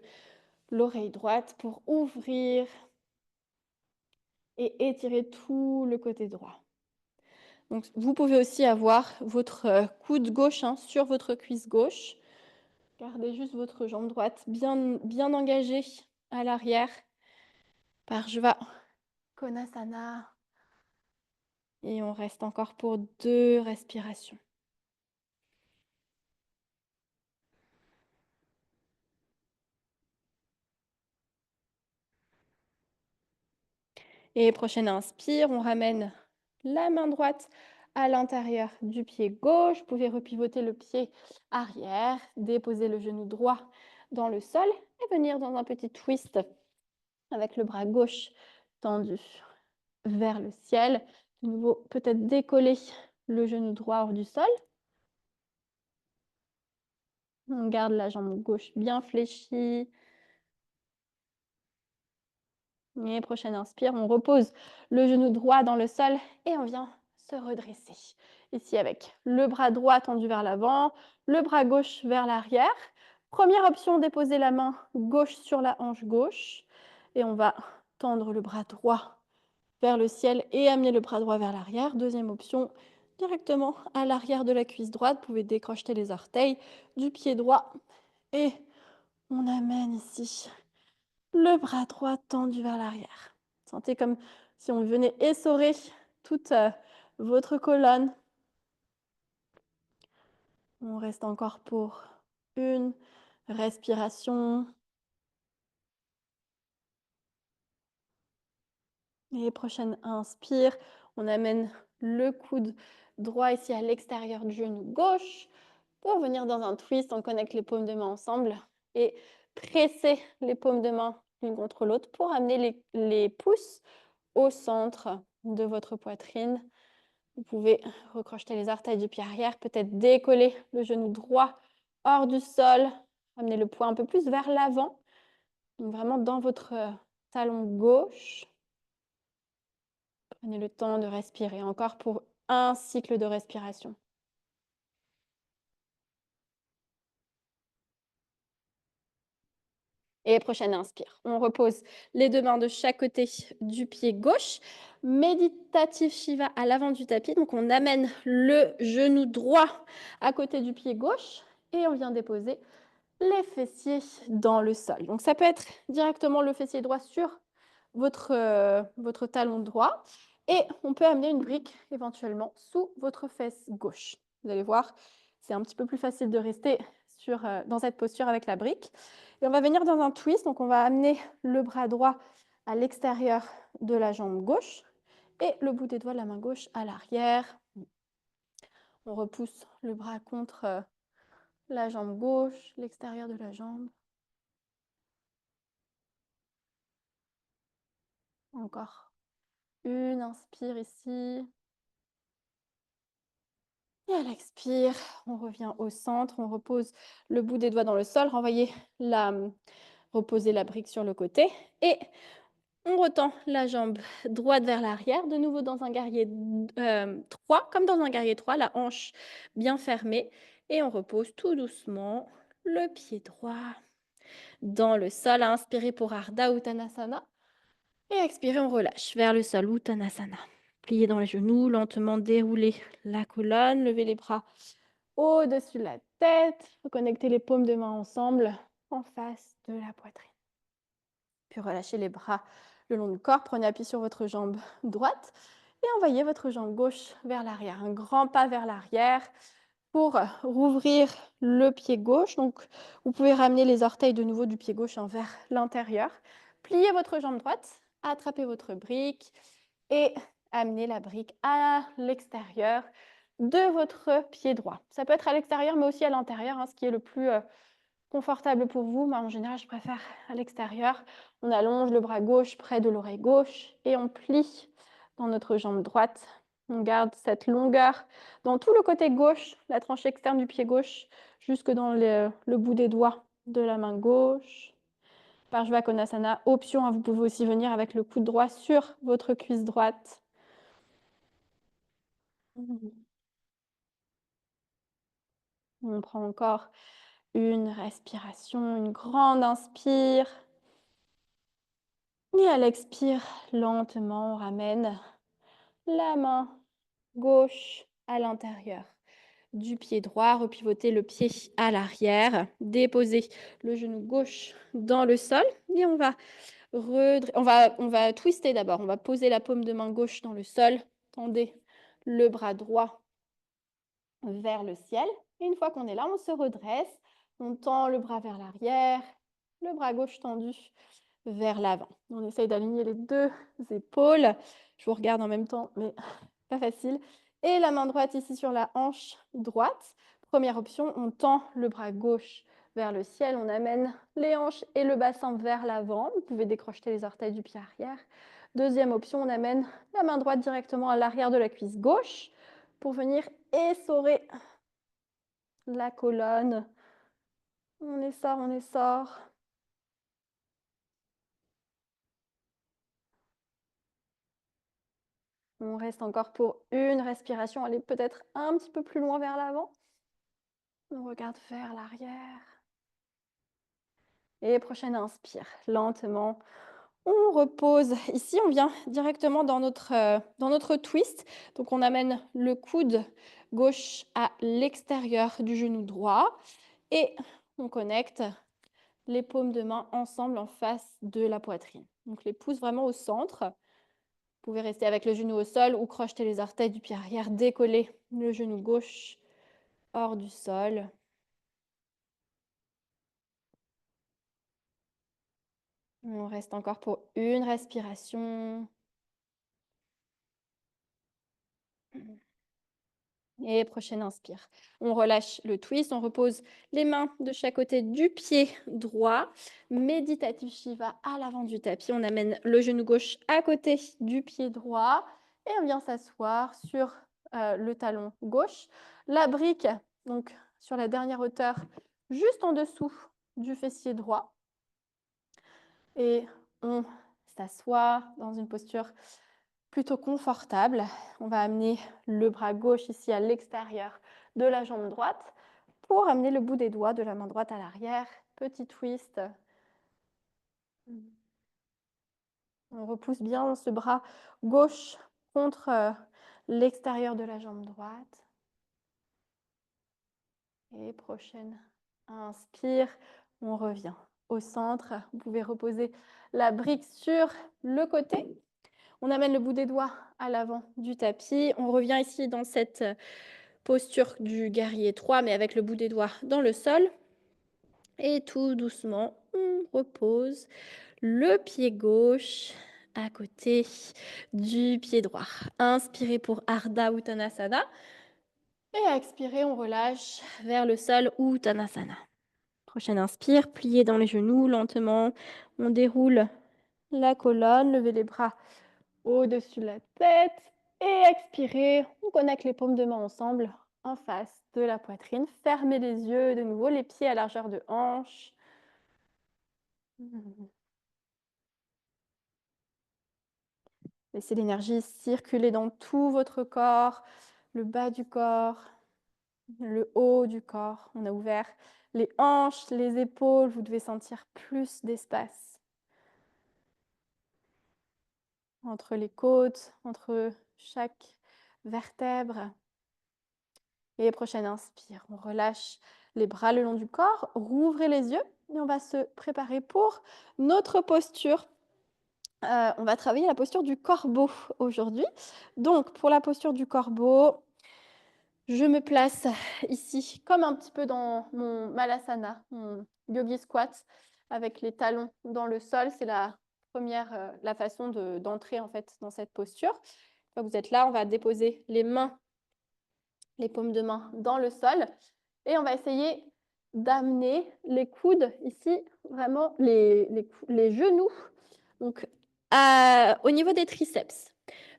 l'oreille droite pour ouvrir et étirer tout le côté droit. Donc, vous pouvez aussi avoir votre coude gauche sur votre cuisse gauche. Gardez juste votre jambe droite bien engagée à l'arrière. Parshva Konasana. Et on reste encore pour 2 respirations. Et prochaine inspire, on ramène la main droite à l'intérieur du pied gauche. Vous pouvez repivoter le pied arrière, déposer le genou droit dans le sol et venir dans un petit twist avec le bras gauche tendu vers le ciel. De nouveau, peut-être décoller le genou droit hors du sol. On garde la jambe gauche bien fléchie. Et prochaine inspire, on repose le genou droit dans le sol et on vient se redresser. Ici avec le bras droit tendu vers l'avant, le bras gauche vers l'arrière. Première option, déposer la main gauche sur la hanche gauche. Et on va tendre le bras droit vers le ciel et amener le bras droit vers l'arrière. Deuxième option, directement à l'arrière de la cuisse droite. Vous pouvez décrocher les orteils du pied droit. Et on amène ici le bras droit tendu vers l'arrière. Sentez comme si on venait essorer toute votre colonne. On reste encore pour une respiration. Et prochaine inspire, on amène le coude droit ici à l'extérieur du genou gauche pour venir dans un twist. On connecte les paumes de main ensemble et presser les paumes de main l'une contre l'autre pour amener les pouces au centre de votre poitrine. Vous pouvez recrocheter les orteils du pied arrière, peut-être décoller le genou droit hors du sol, amener le poids un peu plus vers l'avant, donc vraiment dans votre talon gauche. Prenez le temps de respirer encore pour un cycle de respiration. Et prochaine inspire. On repose les deux mains de chaque côté du pied gauche. Méditatif Shiva à l'avant du tapis. Donc on amène le genou droit à côté du pied gauche et on vient déposer les fessiers dans le sol. Donc ça peut être directement le fessier droit sur votre talon droit et on peut amener une brique éventuellement sous votre fesse gauche. Vous allez voir, c'est un petit peu plus facile de rester dans cette posture avec la brique. Et on va venir dans un twist, donc on va amener le bras droit à l'extérieur de la jambe gauche et le bout des doigts de la main gauche à l'arrière. On repousse le bras contre la jambe gauche, l'extérieur de la jambe. Encore une inspire ici. Et à l'expire, on revient au centre, on repose le bout des doigts dans le sol, reposez la brique sur le côté et on retend la jambe droite vers l'arrière, de nouveau dans un guerrier 3, comme dans un guerrier 3, la hanche bien fermée et on repose tout doucement le pied droit dans le sol. À inspirer pour Ardha Uttanasana et à expirer, on relâche vers le sol, Uttanasana. Pliez dans les genoux, lentement dérouler la colonne, levez les bras au-dessus de la tête, reconnectez les paumes de main ensemble en face de la poitrine. Puis relâchez les bras le long du corps, prenez appui sur votre jambe droite et envoyez votre jambe gauche vers l'arrière. Un grand pas vers l'arrière pour rouvrir le pied gauche. Donc, vous pouvez ramener les orteils de nouveau du pied gauche vers l'intérieur. Pliez votre jambe droite, attrapez votre brique et amenez la brique à l'extérieur de votre pied droit. Ça peut être à l'extérieur, mais aussi à l'intérieur, ce qui est le plus confortable pour vous. Moi, en général, je préfère à l'extérieur. On allonge le bras gauche près de l'oreille gauche et on plie dans notre jambe droite. On garde cette longueur dans tout le côté gauche, la tranche externe du pied gauche, jusque dans le bout des doigts de la main gauche. Parshva Konasana, option, vous pouvez aussi venir avec le coude droit sur votre cuisse droite. On prend encore une respiration, une grande inspire. Et à l'expire, lentement, on ramène la main gauche à l'intérieur du pied droit, repivotez le pied à l'arrière, déposez le genou gauche dans le sol et on va twister d'abord. On va poser la paume de main gauche dans le sol, tendez le bras droit vers le ciel. Et une fois qu'on est là, on se redresse, on tend le bras vers l'arrière, le bras gauche tendu vers l'avant. On essaye d'aligner les deux épaules. Je vous regarde en même temps, mais pas facile. Et la main droite ici sur la hanche droite. Première option, on tend le bras gauche vers le ciel. On amène les hanches et le bassin vers l'avant. Vous pouvez décrocher les orteils du pied arrière. Deuxième option, on amène la main droite directement à l'arrière de la cuisse gauche pour venir essorer la colonne. On essore, on essore. On reste encore pour une respiration. Allez peut-être un petit peu plus loin vers l'avant. On regarde vers l'arrière. Et prochaine inspire, lentement. On repose. Ici, on vient directement dans notre twist. Donc, on amène le coude gauche à l'extérieur du genou droit et on connecte les paumes de main ensemble en face de la poitrine. Donc, les pouces vraiment au centre. Vous pouvez rester avec le genou au sol ou crocheter les orteils du pied arrière, décoller le genou gauche hors du sol. On reste encore pour une respiration. Et prochaine inspire. On relâche le twist, on repose les mains de chaque côté du pied droit. Méditatif Shiva à l'avant du tapis. On amène le genou gauche à côté du pied droit et on vient s'asseoir sur le talon gauche. La brique, donc sur la dernière hauteur, juste en dessous du fessier droit. Et on s'assoit dans une posture plutôt confortable. On va amener le bras gauche ici à l'extérieur de la jambe droite pour amener le bout des doigts de la main droite à l'arrière. Petit twist. On repousse bien ce bras gauche contre l'extérieur de la jambe droite. Et prochaine inspire, on revient au centre. Vous pouvez reposer la brique sur le côté. On amène le bout des doigts à l'avant du tapis. On revient ici dans cette posture du guerrier 3, mais avec le bout des doigts dans le sol. Et tout doucement, on repose le pied gauche à côté du pied droit. Inspirez pour Ardha Uttanasana. Et expirez, on relâche vers le sol Uttanasana. Prochaine inspire, pliez dans les genoux lentement. On déroule la colonne, levez les bras au-dessus de la tête. Et expirez, on connecte les paumes de main ensemble en face de la poitrine. Fermez les yeux de nouveau, les pieds à largeur de hanche. Laissez l'énergie circuler dans tout votre corps, le bas du corps, le haut du corps. On a ouvert les hanches, les épaules. Vous devez sentir plus d'espace entre les côtes, entre chaque vertèbre. Et prochaine inspire, on relâche les bras le long du corps, rouvrez les yeux et on va se préparer pour notre posture. On va travailler la posture du corbeau aujourd'hui. Donc, pour la posture du corbeau, je me place ici comme un petit peu dans mon malasana, mon yogi squat, avec les talons dans le sol. C'est la première, la façon d'entrer en fait dans cette posture. Quand vous êtes là, on va déposer les mains, les paumes de main dans le sol et on va essayer d'amener les coudes ici, vraiment les genoux, donc au niveau des triceps.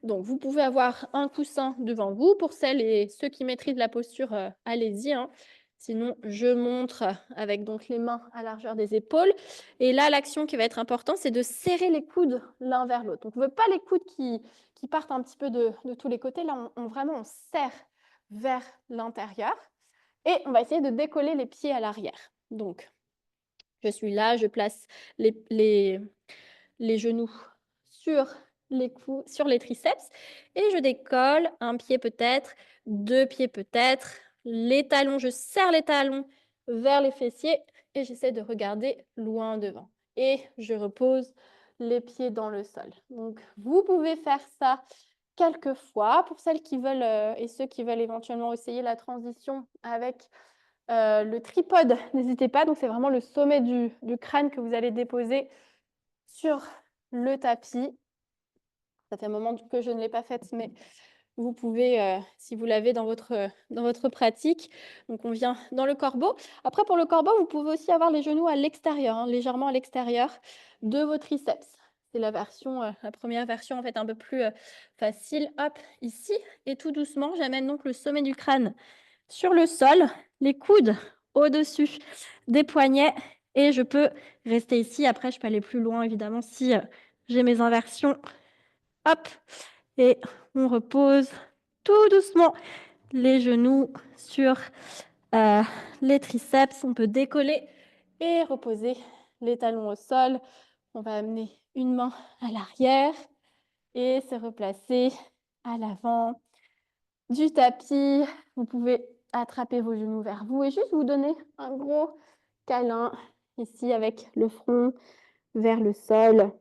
Donc, vous pouvez avoir un coussin devant vous. Pour celles et ceux qui maîtrisent la posture, allez-y, hein. Sinon, je montre avec donc les mains à largeur des épaules. Et là, l'action qui va être importante, c'est de serrer les coudes l'un vers l'autre. Donc, on ne veut pas les coudes qui partent un petit peu de tous les côtés. Là, vraiment, on serre vers l'intérieur. Et on va essayer de décoller les pieds à l'arrière. Donc, je suis là, je place les genoux sur sur les triceps et je décolle un pied peut-être, deux pieds peut-être, les talons, je serre les talons vers les fessiers et j'essaie de regarder loin devant. Et je repose les pieds dans le sol. Donc, vous pouvez faire ça quelques fois. Pour celles qui veulent et ceux qui veulent éventuellement essayer la transition avec le tripode, n'hésitez pas. Donc, c'est vraiment le sommet du crâne que vous allez déposer sur le tapis. Ça fait un moment que je ne l'ai pas faite, mais vous pouvez, si vous l'avez dans votre pratique. Donc, on vient dans le corbeau. Après, pour le corbeau, vous pouvez aussi avoir les genoux à l'extérieur, hein, légèrement à l'extérieur de vos triceps. C'est la première version, en fait, un peu plus facile. Hop, ici. Et tout doucement, j'amène donc le sommet du crâne sur le sol, les coudes au-dessus des poignets. Et je peux rester ici. Après, je peux aller plus loin, évidemment, si j'ai mes inversions. Hop, et on repose tout doucement les genoux sur les triceps. On peut décoller et reposer les talons au sol. On va amener une main à l'arrière et se replacer à l'avant du tapis. Vous pouvez attraper vos genoux vers vous et juste vous donner un gros câlin ici avec le front vers le sol.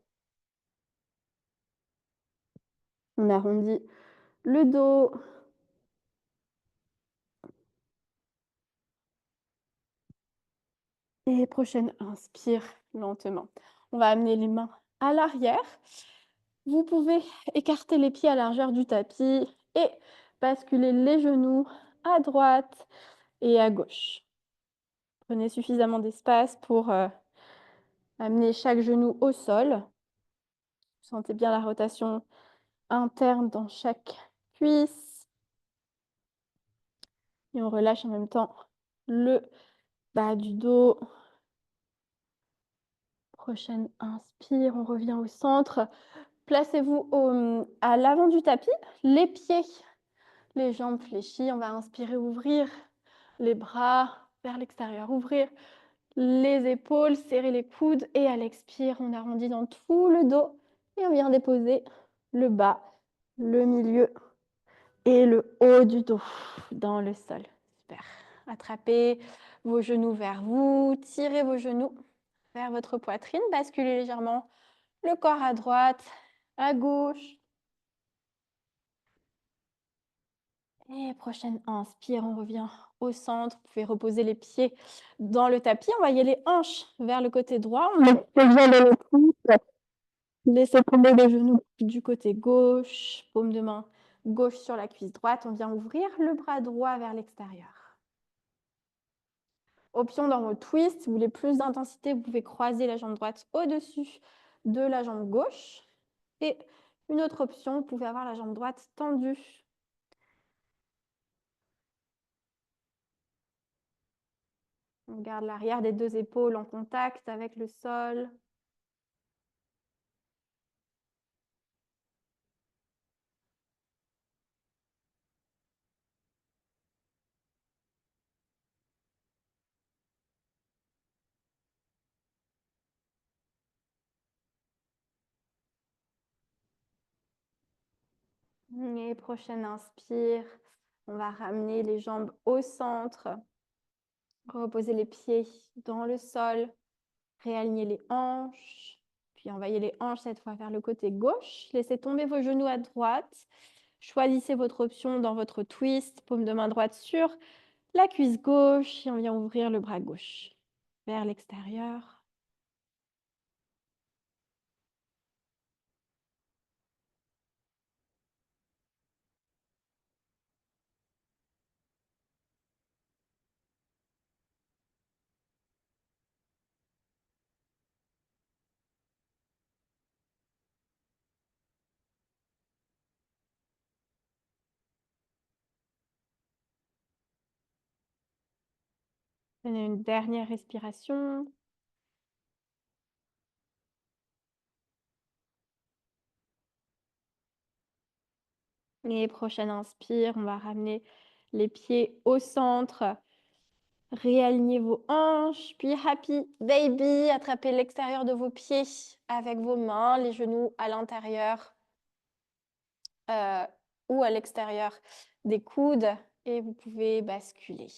On arrondit le dos. Et prochaine inspire lentement. On va amener les mains à l'arrière. Vous pouvez écarter les pieds à largeur du tapis et basculer les genoux à droite et à gauche. Prenez suffisamment d'espace pour amener chaque genou au sol. Vous sentez bien la rotation interne dans chaque cuisse. Et on relâche en même temps le bas du dos. Prochaine inspire, on revient au centre. Placez-vous à l'avant du tapis, les pieds, les jambes fléchies. On va inspirer, ouvrir les bras vers l'extérieur, ouvrir les épaules, serrer les coudes et à l'expire, on arrondit dans tout le dos et on vient déposer le bas, le milieu et le haut du dos dans le sol. Super. Attrapez vos genoux vers vous, tirez vos genoux vers votre poitrine, basculez légèrement le corps à droite, à gauche. Et prochaine inspire, on revient au centre. Vous pouvez reposer les pieds dans le tapis. Envoyez les hanches vers le côté droit. On met le coude. Laissez tomber les genoux du côté gauche. Paume de main gauche sur la cuisse droite. On vient ouvrir le bras droit vers l'extérieur. Option dans vos twists. Si vous voulez plus d'intensité, vous pouvez croiser la jambe droite au-dessus de la jambe gauche. Et une autre option, vous pouvez avoir la jambe droite tendue. On garde l'arrière des deux épaules en contact avec le sol. Et prochaine inspire, on va ramener les jambes au centre. Reposer les pieds dans le sol. Réaligner les hanches. Puis envoyer les hanches cette fois vers le côté gauche. Laissez tomber vos genoux à droite. Choisissez votre option dans votre twist. Paume de main droite sur la cuisse gauche. Et on vient ouvrir le bras gauche vers l'extérieur. Prenez une dernière respiration. Et prochaine inspire, on va ramener les pieds au centre. Réalignez vos hanches, puis happy baby. Attrapez l'extérieur de vos pieds avec vos mains, les genoux à l'intérieur ou à l'extérieur des coudes. Et vous pouvez basculer.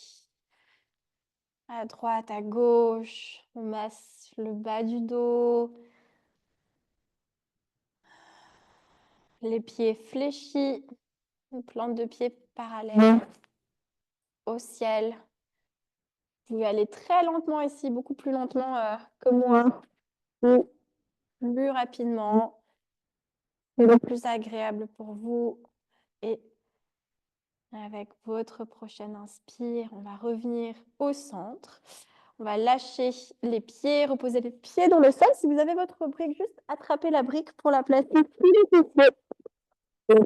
À droite, à gauche, on masse le bas du dos. Les pieds fléchis, une plante de pied parallèle au ciel. Vous pouvez aller très lentement ici, beaucoup plus lentement que moi, ou plus rapidement, et le plus agréable pour vous. Et avec votre prochaine inspire, on va revenir au centre. On va lâcher les pieds, reposer les pieds dans le sol. Si vous avez votre brique, juste attrapez la brique pour la placer sous les fessiers. Le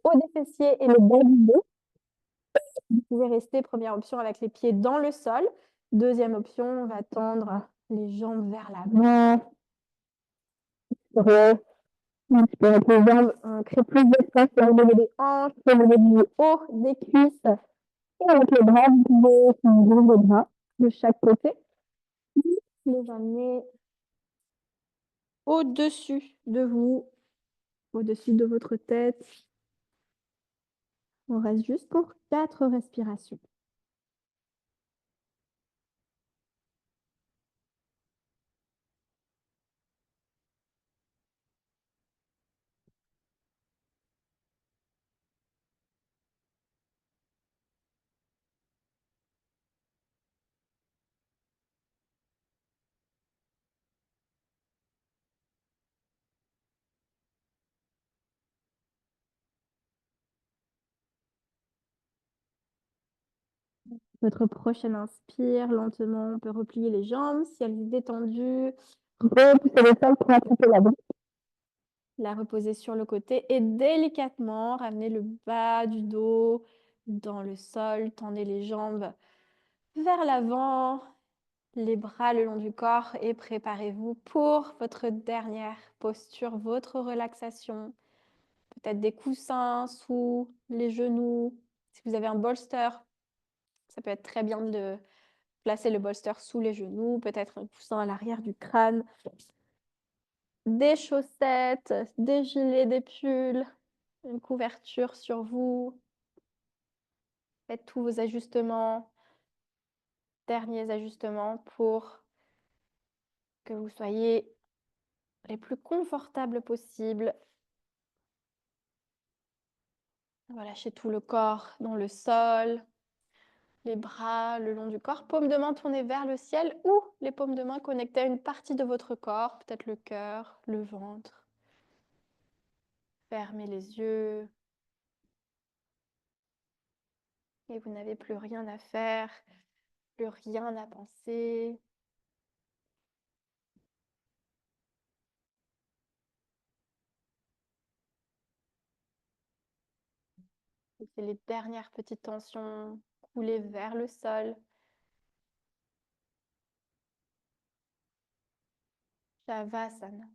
haut des fessiers et le bas du dos. Vous pouvez rester, première option, avec les pieds dans le sol. Deuxième option, on va tendre les jambes vers l'avant. Inspirez avec les jambes, on crée plus d'espace au niveau des hanches, au niveau du haut des cuisses. Et avec les bras, vous pouvez ouvrir les bras de chaque côté. Les amener au-dessus de vous, au-dessus de votre tête. On reste juste pour 4 respirations. Votre prochaine inspire, lentement, on peut replier les jambes si elles sont détendues. Repoussez le sol pour attraper la brique. La reposer sur le côté et délicatement ramener le bas du dos dans le sol. Tendez les jambes vers l'avant. les bras le long du corps et préparez-vous pour votre dernière posture, votre relaxation. Peut-être des coussins sous les genoux. Si vous avez un bolster, ça peut être très bien de placer le bolster sous les genoux, peut-être un coussin à l'arrière du crâne. Des chaussettes, des gilets, des pulls, une couverture sur vous. Faites tous vos ajustements, derniers ajustements pour que vous soyez les plus confortables possibles. Relâchez tout le corps dans le sol, les bras le long du corps, paumes de main tournées vers le ciel ou les paumes de main connectées à une partie de votre corps, peut-être le cœur, le ventre. Fermez les yeux et vous n'avez plus rien à faire, plus rien à penser. Laissez les dernières petites tensions couler vers le sol. Shavasana.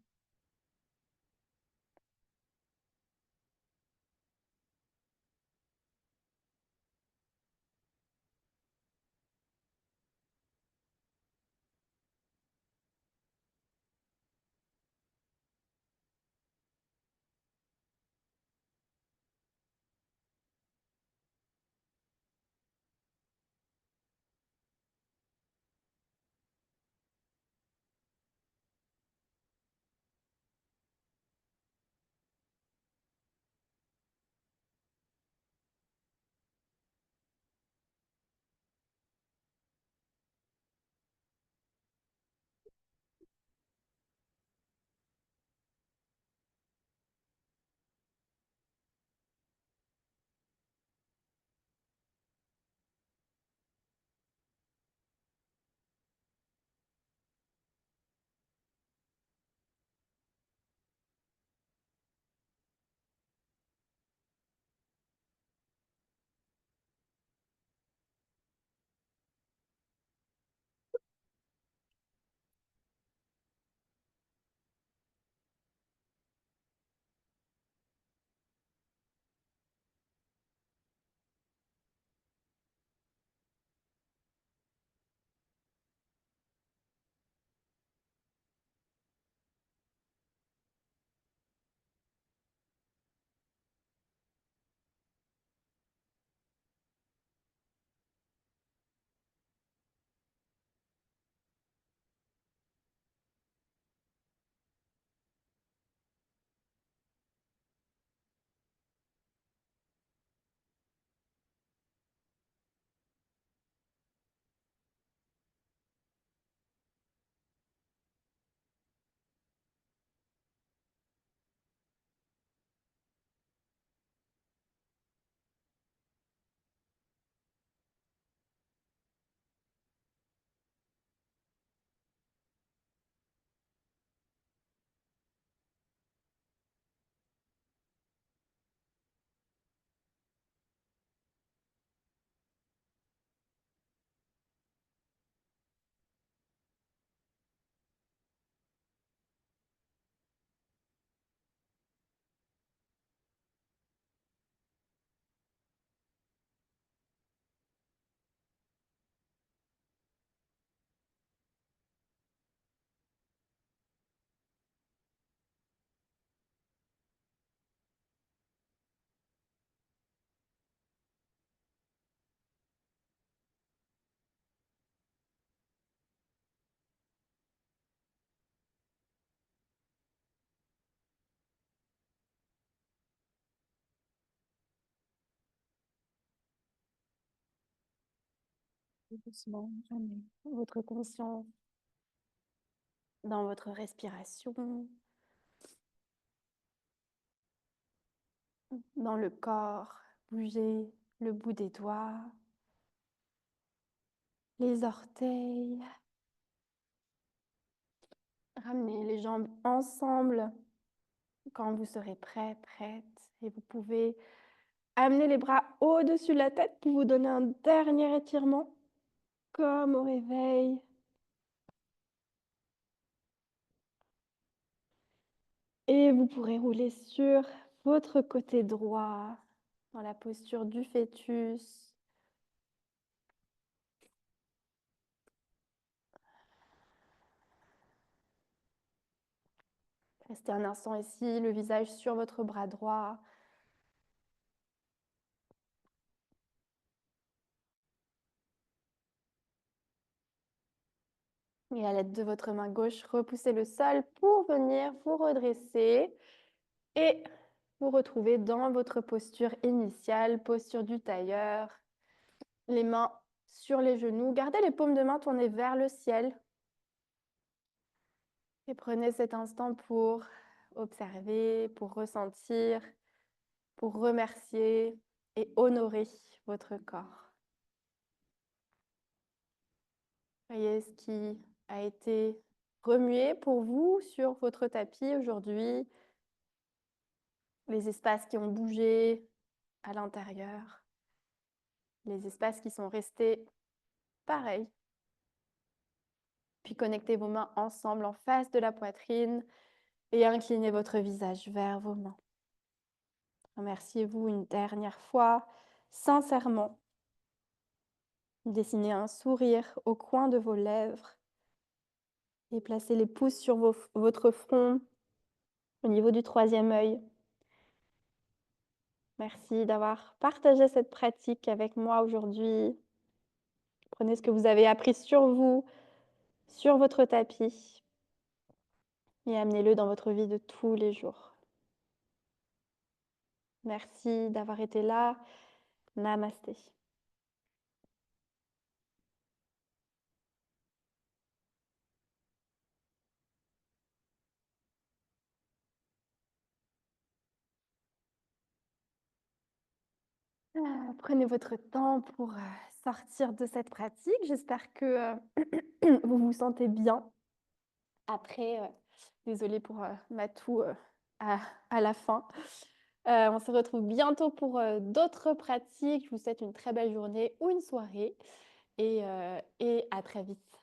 Doucement, ramenez votre conscience dans votre respiration, dans le corps. Bougez le bout des doigts, les orteils. Ramenez les jambes ensemble quand vous serez prêt, prête. Et vous pouvez amener les bras au-dessus de la tête pour vous donner un dernier étirement, comme au réveil. Et vous pourrez rouler sur votre côté droit, dans la posture du fœtus. Restez un instant ici, le visage sur votre bras droit. Et à l'aide de votre main gauche, repoussez le sol pour venir vous redresser et vous retrouver dans votre posture initiale, posture du tailleur. Les mains sur les genoux. Gardez les paumes de main tournées vers le ciel. Et prenez cet instant pour observer, pour ressentir, pour remercier et honorer votre corps. Voyez ce qui a été remué pour vous sur votre tapis aujourd'hui, les espaces qui ont bougé à l'intérieur, les espaces qui sont restés pareils. Puis connectez vos mains ensemble en face de la poitrine et inclinez votre visage vers vos mains. Remerciez-vous une dernière fois, sincèrement. Dessinez un sourire au coin de vos lèvres et placez les pouces sur votre front, au niveau du troisième œil. Merci d'avoir partagé cette pratique avec moi aujourd'hui. Prenez ce que vous avez appris sur vous, sur votre tapis, et amenez-le dans votre vie de tous les jours. Merci d'avoir été là. Namasté. Prenez votre temps pour sortir de cette pratique. J'espère que vous vous sentez bien. Après, désolée pour ma toux à la fin. On se retrouve bientôt pour d'autres pratiques. Je vous souhaite une très belle journée ou une soirée et à très vite.